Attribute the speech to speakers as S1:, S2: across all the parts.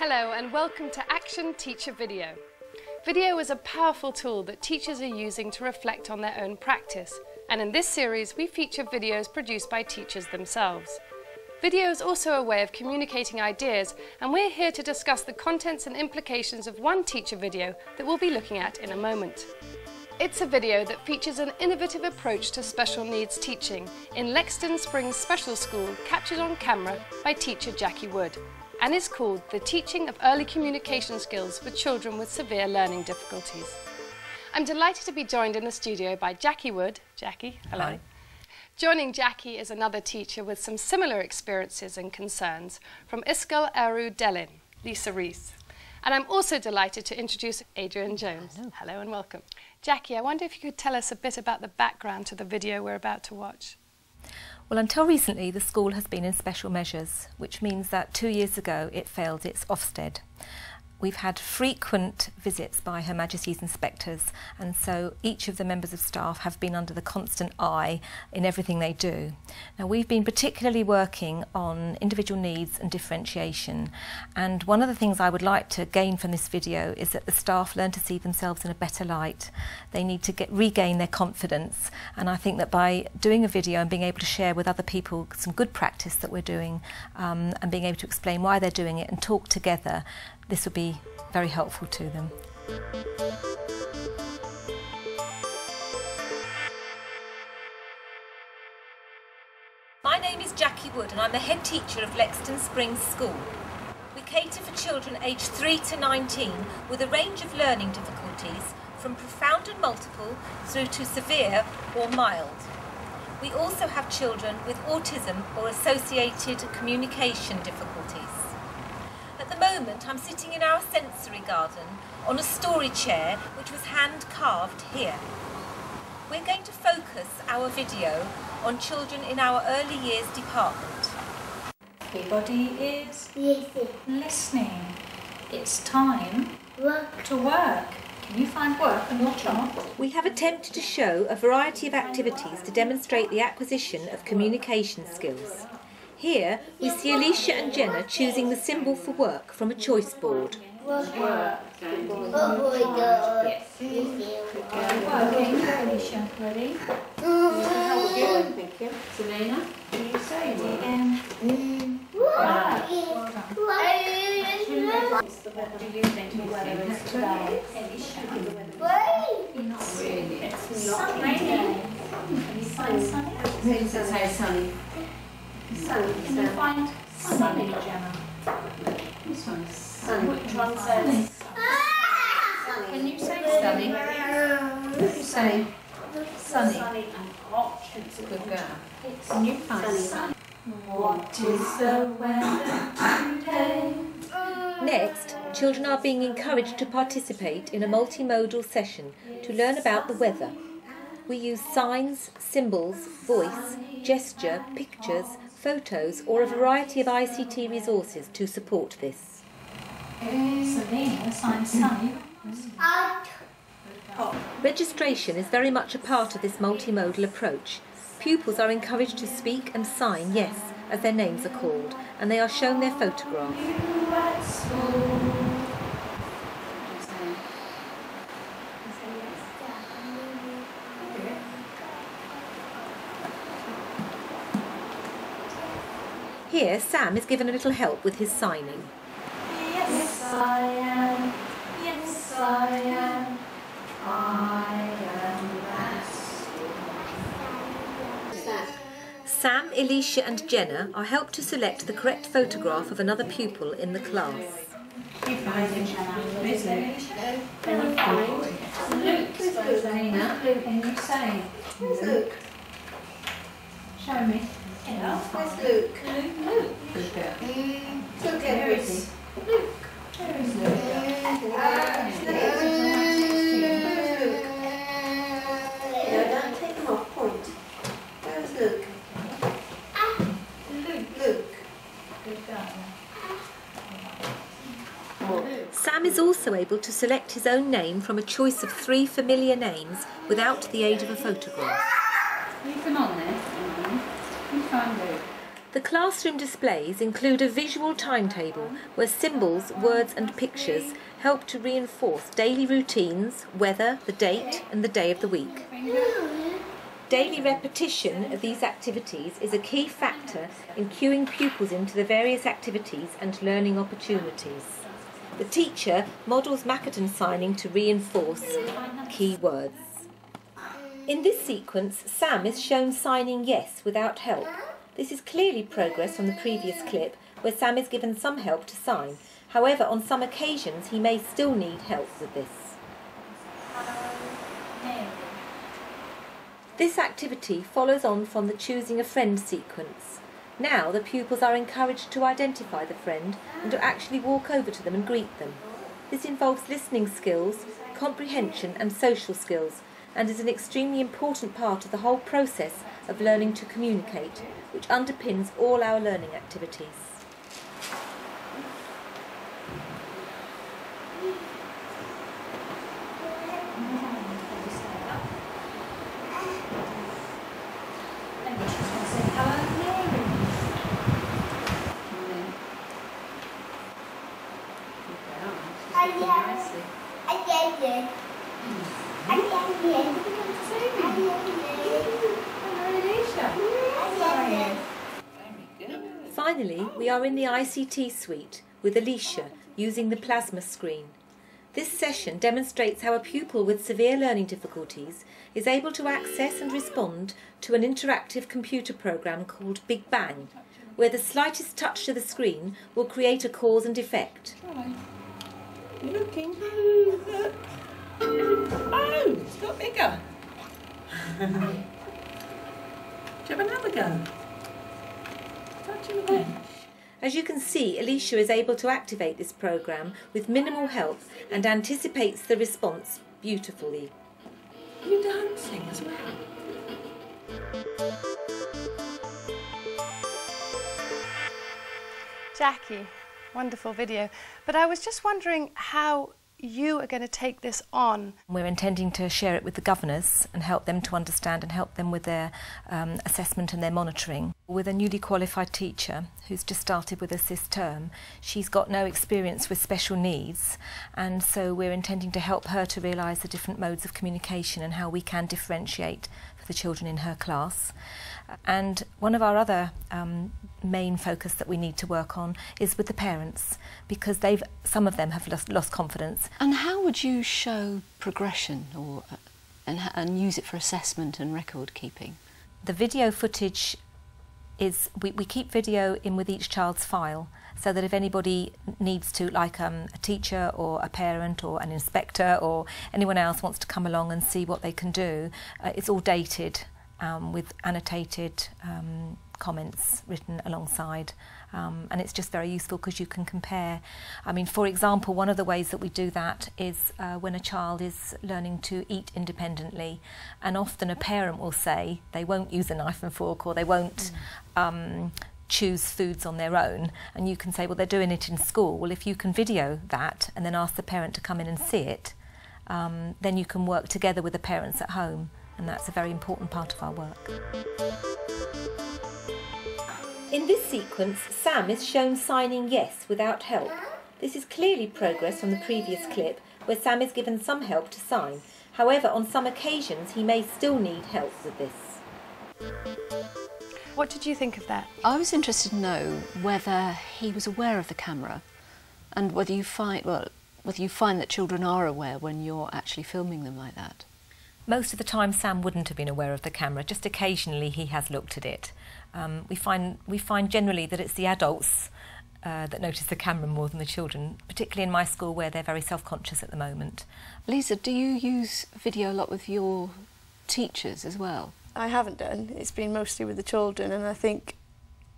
S1: Hello and welcome to Action Teacher Video. Video is a powerful tool that teachers are using to reflect on their own practice, and in this series we feature videos produced by teachers themselves. Video is also a way of communicating ideas, and we're here to discuss the contents and implications of one teacher video that we'll be looking at in a moment. It's a video that features an innovative approach to special needs teaching in Lexden Springs Special School, captured on camera by teacher Jackie Wood, and is called The Teaching of Early Communication Skills with Children with Severe Learning Difficulties. I'm delighted to be joined in the studio by Jackie Wood. Jackie, hello.
S2: Hi.
S1: Joining Jackie is another teacher with some similar experiences and concerns from Ysgol Eru Delyn, Lisa Rees. And I'm also delighted to introduce Adrian Jones. Hello and welcome. Jackie, I wonder if you could tell us a bit about the background to the video we're about to watch.
S2: Well, until recently the school has been in special measures, which means that 2 years ago it failed its Ofsted. We've had frequent visits by Her Majesty's inspectors, and so each of the members of staff have been under the constant eye in everything they do. Now, we've been particularly working on individual needs and differentiation, and one of the things I would like to gain from this video is that the staff learn to see themselves in a better light. They need to regain their confidence, and I think that by doing a video and being able to share with other people some good practice that we're doing, and being able to explain why they're doing it and talk together, this will be very helpful to them.
S3: My name is Jackie Wood and I'm the head teacher of Lexden Springs School. We cater for children aged 3 to 19 with a range of learning difficulties from profound and multiple through to severe or mild. We also have children with autism or associated communication difficulties. At the moment, I'm sitting in our sensory garden on a story chair which was hand carved here. We're going to focus our video on children in our early years department.
S4: Everybody is listening. It's time to work. Can you find work on your chart?
S3: We have attempted to show a variety of activities to demonstrate the acquisition of communication skills. Here we see Alicia and Jenna choosing the symbol for work from a choice board.
S4: Work. Yes. Working. Alicia, ready?
S5: Thank you. Selena?
S4: Can you say it again? Work. What do you think the weather is today?
S5: Not really.
S4: It's not raining. Can you find sunny?
S5: It says how sunny.
S4: Sunny. Can you find sunny, Gemma?
S5: This one is sunny.
S4: Which one says? Can you say sunny? Can you say sunny and hot?
S5: It's a good girl.
S4: Can you find sunny? What is the weather today?
S3: Next, children are being encouraged to participate in a multimodal session to learn about the weather. We use signs, symbols, voice, gesture, pictures, photos or a variety of ICT resources to support this.
S4: Selena, sign sunny.
S3: Registration is very much a part of this multimodal approach. Pupils are encouraged to speak and sign yes as their names are called, and they are shown their photograph. Here, Sam is given a little help with his signing.
S4: Yes, I am. Yes, I am. I am that.
S3: Sam, Alicia and Jenna are helped to select the correct photograph of another pupil in the class.
S4: You find it, Gemma. Where's Luke? Can you find Luke? Selena. Luke, can you say? Where's Luke? Show me. Where's Luke? Luke.
S5: Good girl.
S4: Where is he? Luke. Where is Luke?
S5: No, don't take them off. Point. Where's Luke? Luke.
S4: Good girl.
S3: Sam is also able to select his own name from a choice of 3 familiar names without the aid of a photograph.
S4: Leave them on there. You find Luke.
S3: The classroom displays include a visual timetable where symbols, words and pictures help to reinforce daily routines, weather, the date and the day of the week. Daily repetition of these activities is a key factor in cueing pupils into the various activities and learning opportunities. The teacher models Makaton signing to reinforce key words. In this sequence, Sam is shown signing yes without help. This is clearly progress from the previous clip, where Sam is given some help to sign. However, on some occasions, he may still need help with this. This activity follows on from the choosing a friend sequence. Now the pupils are encouraged to identify the friend and to actually walk over to them and greet them. This involves listening skills, comprehension and social skills, and is an extremely important part of the whole process of learning to communicate, which underpins all our learning activities. Finally, we are in the ICT suite with Alicia using the plasma screen. This session demonstrates how a pupil with severe learning difficulties is able to access and respond to an interactive computer program called Big Bang, where the slightest touch to the screen will create a cause and effect.
S6: You're looking. Oh, it's got bigger. Do you have another go? Touch him again.
S3: As you can see, Alicia is able to activate this program with minimal help and anticipates the response beautifully.
S6: You're dancing as well.
S1: Jackie, wonderful video. But I was just wondering how you are going to take this on.
S2: We're intending to share it with the governors and help them to understand and help them with their assessment and their monitoring. With a newly qualified teacher who's just started with us this term, she's got no experience with special needs, and so we're intending to help her to realise the different modes of communication and how we can differentiate for the children in her class. And one of our other main focus that we need to work on is with the parents, because some of them have lost confidence.
S7: And how would you show progression and use it for assessment and record keeping?
S2: The video footage is, we keep video in with each child's file, so that if anybody needs to, like a teacher or a parent or an inspector or anyone else wants to come along and see what they can do, it's all dated with annotated comments written alongside, and it's just very useful because you can compare. I mean, for example, one of the ways that we do that is when a child is learning to eat independently, and often a parent will say they won't use a knife and fork, or they won't choose foods on their own, and you can say, well, they're doing it in school. Well, if you can video that and then ask the parent to come in and see it, then you can work together with the parents at home, and that's a very important part of our work.
S3: In this sequence, Sam is shown signing yes without help. This is clearly progress from the previous clip, where Sam is given some help to sign. However, on some occasions, he may still need help with this.
S1: What did you think of that?
S7: I was interested to know whether he was aware of the camera, and whether you find that children are aware when you're actually filming them like that.
S2: Most of the time Sam wouldn't have been aware of the camera, just occasionally he has looked at it. We find generally that it's the adults that notice the camera more than the children, particularly in my school where they're very self-conscious at the moment.
S7: Lisa, do you use video a lot with your teachers as well?
S8: I haven't done. It's been mostly with the children, and I think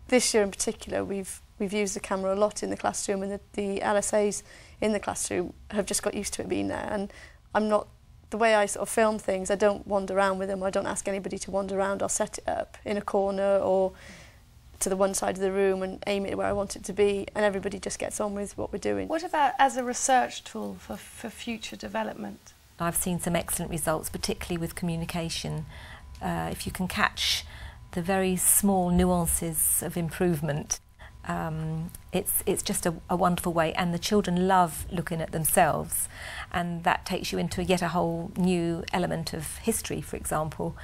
S8: this year in particular we've used the camera a lot in the classroom, and the LSAs in the classroom have just got used to it being there. And I'm not, the way I sort of film things, I don't wander around with them. I don't ask anybody to wander around. I'll set it up in a corner or to the one side of the room and aim it where I want it to be, and everybody just gets on with what we're doing.
S1: What about as a research tool for future development?
S2: I've seen some excellent results, particularly with communication. If you can catch the very small nuances of improvement. It's just a wonderful way, and the children love looking at themselves, and that takes you into yet a whole new element of history. For example,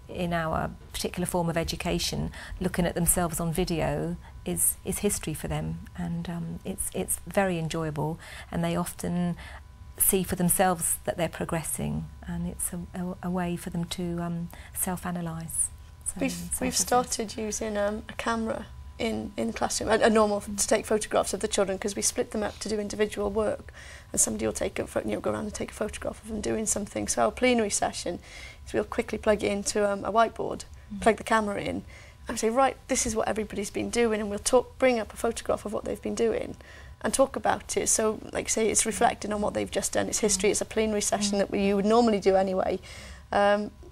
S2: in our particular form of education, looking at themselves on video is history for them, and it's very enjoyable, and they often see for themselves that they're progressing, and it's a way for them to self-analyse. So
S8: we've started using a camera in the classroom, a normal to take photographs of the children, because we split them up to do individual work, and somebody will take go around and take a photograph of them doing something. So our plenary session is we'll quickly plug it into a whiteboard, plug the camera in, and say, right, this is what everybody's been doing, and we'll bring up a photograph of what they've been doing and talk about it. So, like say, it's reflecting on what they've just done. It's history. It's a plenary session that you would normally do anyway.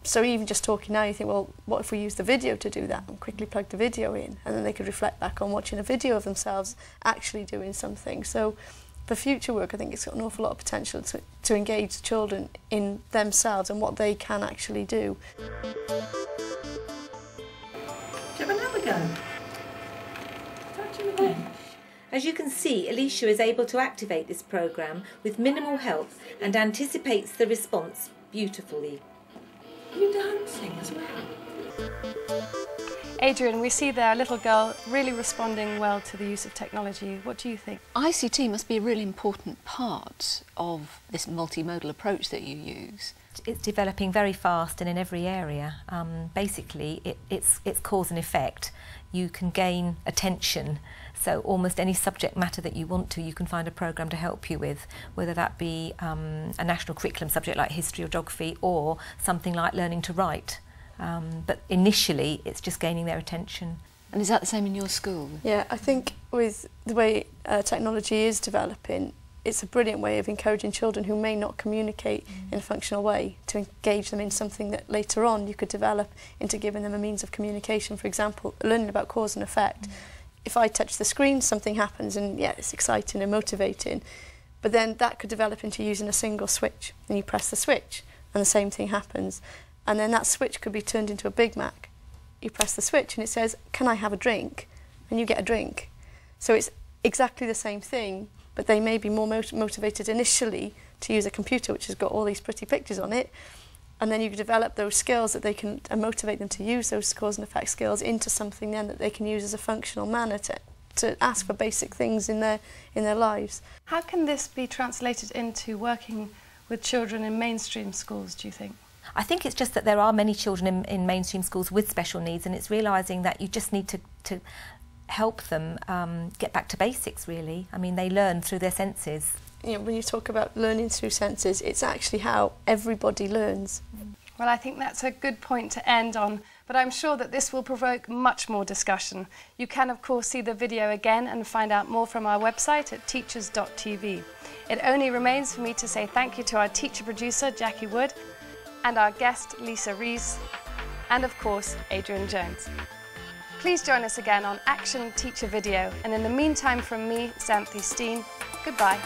S8: So even just talking now, you think, well, what if we use the video to do that, and quickly plug the video in, and then they could reflect back on watching a video of themselves actually doing something. So for future work, I think it's got an awful lot of potential to engage children in themselves and what they can actually do.
S6: Do you have another go? Touch him again.
S2: As you can see, Alicia is able to activate this programme with minimal help and anticipates the response beautifully.
S6: You're dancing as well.
S1: Adrian, we see there a little girl really responding well to the use of technology. What do you think?
S7: ICT must be a really important part of this multimodal approach that you use.
S2: It's developing very fast and in every area. Basically, it's cause and effect. You can gain attention, so almost any subject matter that you want to, you can find a programme to help you with, whether that be a national curriculum subject like history or geography, or something like learning to write. But initially, it's just gaining their attention.
S7: And is that the same in your school?
S8: Yeah, I think with the way technology is developing, it's a brilliant way of encouraging children who may not communicate in a functional way to engage them in something that later on you could develop into giving them a means of communication. For example, learning about cause and effect. If I touch the screen, something happens, and yeah, it's exciting and motivating, but then that could develop into using a single switch, and you press the switch and the same thing happens, and then that switch could be turned into a Big Mac. You press the switch and it says, can I have a drink? And you get a drink. So it's exactly the same thing, but they may be more motivated initially to use a computer which has got all these pretty pictures on it, and then you can develop those skills that they can motivate them to use those cause and effect skills into something then that they can use as a functional manner to ask for basic things in their lives.
S1: How can this be translated into working with children in mainstream schools, do you think?
S2: I think it's just that there are many children in mainstream schools with special needs, and it's realising that you just need to help them get back to basics, really. I mean, they learn through their senses.
S8: You know, when you talk about learning through senses, it's actually how everybody learns.
S1: Well, I think that's a good point to end on, but I'm sure that this will provoke much more discussion. You can, of course, see the video again and find out more from our website at teachers.tv. It only remains for me to say thank you to our teacher producer, Jackie Wood, and our guest, Lisa Rees, and of course, Adrian Jones. Please join us again on Action Teacher Video, and in the meantime from me, Xanthi Steen, goodbye.